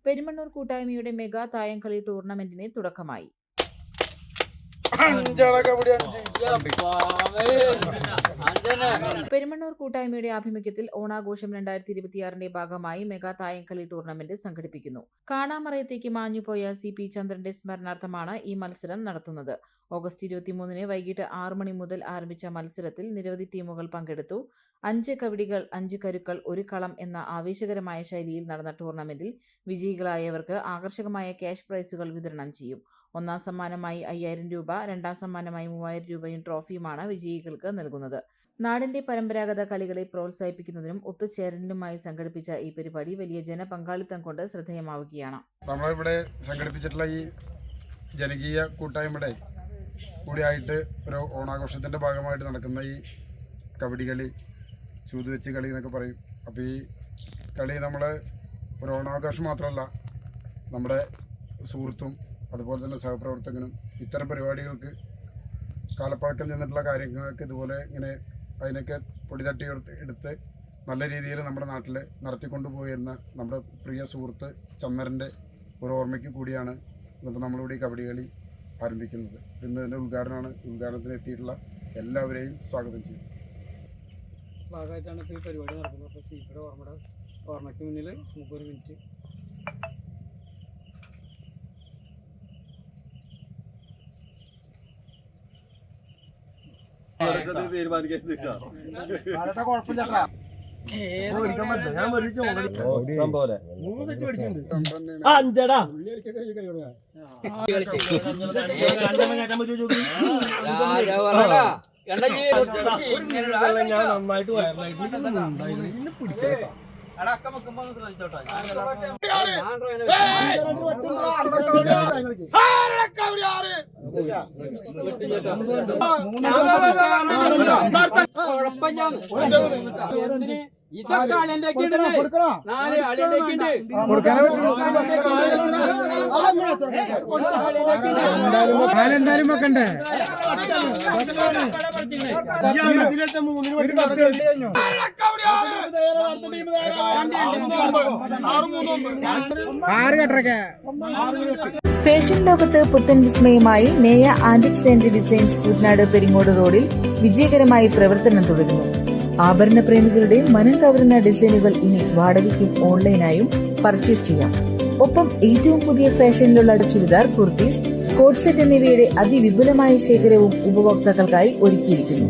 പെരുമണ്ണൂർ കൂട്ടായ്മയുടെ മെഗാ തായംകളി ടൂർണമെന്റിന് തുടക്കമായി. പെരുമണ്ണൂർ കൂട്ടായ്മയുടെ ആഭിമുഖ്യത്തിൽ ഓണാഘോഷം 2026 ഭാഗമായി മെഗാ തായംകളി ടൂർണമെന്റ് സംഘടിപ്പിക്കുന്നു. കാണാമറയത്തേക്ക് മാഞ്ഞുപോയ CP ചന്ദ്രന്റെ സ്മരണാർത്ഥമാണ് ഈ മത്സരം നടത്തുന്നത്. ഓഗസ്റ്റ് 23 വൈകിട്ട് 6 മണി മുതൽ ആരംഭിച്ച മത്സരത്തിൽ നിരവധി ടീമുകൾ പങ്കെടുത്തു. 5 കവടികൾ 5 കരുക്കൾ 1 കളം എന്ന ആവേശകരമായ ശൈലിയിൽ നടന്ന ടൂർണമെന്റിൽ വിജയികളായവർക്ക് ആകർഷകമായ ക്യാഷ് പ്രൈസുകൾ വിതരണം ചെയ്യും. ഒന്നാം സമ്മാനമായി 5000 രൂപ, രണ്ടാം സമ്മാനമായി 3000 രൂപയും ട്രോഫിയുമാണ് വിജയികൾക്ക് നൽകുന്നത്. നാടിന്റെ പരമ്പരാഗത കളികളെ പ്രോത്സാഹിപ്പിക്കുന്നതിനും ഒത്തുചേരലിനുമായി സംഘടിപ്പിച്ച ഈ പരിപാടി വലിയ ജനപങ്കാളിത്തം കൊണ്ട് ശ്രദ്ധേയമാവുകയാണ്. നമ്മളിവിടെ സംഘടിപ്പിച്ചിട്ടുള്ള ഈ ജനകീയ കൂട്ടായ്മയുടെ കൂടിയായിട്ട് ഒരു ഓണാഘോഷത്തിൻ്റെ ഭാഗമായിട്ട് നടക്കുന്ന ഈ കബഡി കളി, ചൂതുവെച്ച് കളി എന്നൊക്കെ പറയും. അപ്പോൾ ഈ കളി നമ്മൾ ഒരു ഓണാഘോഷം മാത്രമല്ല, നമ്മുടെ സുഹൃത്തും അതുപോലെ തന്നെ സഹപ്രവർത്തകനും ഇത്തരം പരിപാടികൾക്ക് കാലപ്പഴക്കം ചെന്നിട്ടുള്ള കാര്യങ്ങൾക്ക് ഇതുപോലെ ഇങ്ങനെ അതിനൊക്കെ പൊടി തട്ടി എടുത്ത് നല്ല രീതിയിൽ നമ്മുടെ നാട്ടിൽ നടത്തിക്കൊണ്ടുപോയിരുന്ന നമ്മുടെ പ്രിയ സുഹൃത്ത് ചന്ദ്രൻ്റെ ഒരു ഓർമ്മയ്ക്ക് കൂടിയാണ് ഇപ്പോൾ നമ്മളിവിടെ ഈ കബഡി കളി ആരംഭിക്കുന്നത്. ഇന്നതിൻ്റെ ഉദ്ഘാടനമാണ്. ഉദ്ഘാടനത്തിന് എത്തിയിട്ടുള്ള എല്ലാവരെയും സ്വാഗതം ചെയ്യും. ഭാഗമായിട്ടാണ് ഇപ്പോൾ ഈ പരിപാടി നടക്കുന്നത്. അപ്പോൾ സീപ്പയുടെ ഓർമ്മയ്ക്ക് മുന്നിൽ നമുക്കൊരു മിനിറ്റ് ഞാൻ നന്നായിട്ട് വയറിലായിട്ട് പിടിക്കാം. ഇതൊക്കെ എന്തായാലും വെക്കണ്ടേ? ഫാഷൻ ലോകത്ത് പുത്തൻ വിസ്മയമായി Neya antiques and designs Kuttanad Peringode റോഡിൽ വിജയകരമായി പ്രവർത്തനം തുടരുന്നു. ആഭരണ പ്രേമികളുടെ മനം കവരുന്ന ഡിസൈനുകൾ ഇനി വാടകയ്ക്കും ഓൺലൈനായും പർച്ചേസ് ചെയ്യാം. ഒപ്പം ഏറ്റവും പുതിയ ഫാഷനിലുള്ള ചുരിദാർ, കുർത്തീസ്, കോട്ട് സെറ്റ് എന്നിവയുടെ അതിവിപുലമായ ശേഖരവും ഉപഭോക്താക്കൾക്കായി ഒരുക്കിയിരിക്കുന്നു.